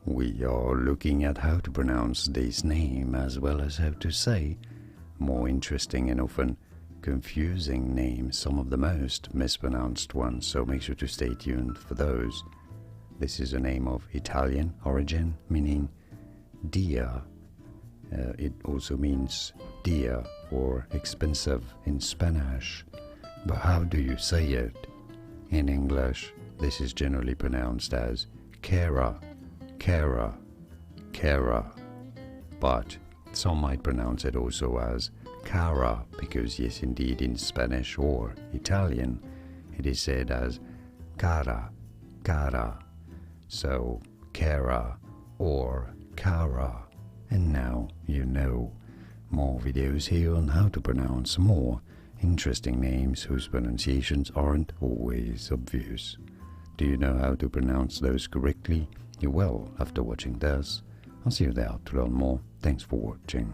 we are looking at how to pronounce this name as well as how to say more interesting and often confusing names, some of the most mispronounced ones, so make sure to stay tuned for those. This is a name of Italian origin, meaning dear. It also means dear or expensive in Spanish. But how do you say it? In English, this is generally pronounced as Cara, Cara, Cara. But some might pronounce it also as Cara, because yes, indeed, in Spanish or Italian, it is said as Cara, Cara. So, Cara or Cara. And now you know. More videos here on how to pronounce more interesting names whose pronunciations aren't always obvious. Do you know how to pronounce those correctly? You will after watching this. I'll see you there to learn more. Thanks for watching.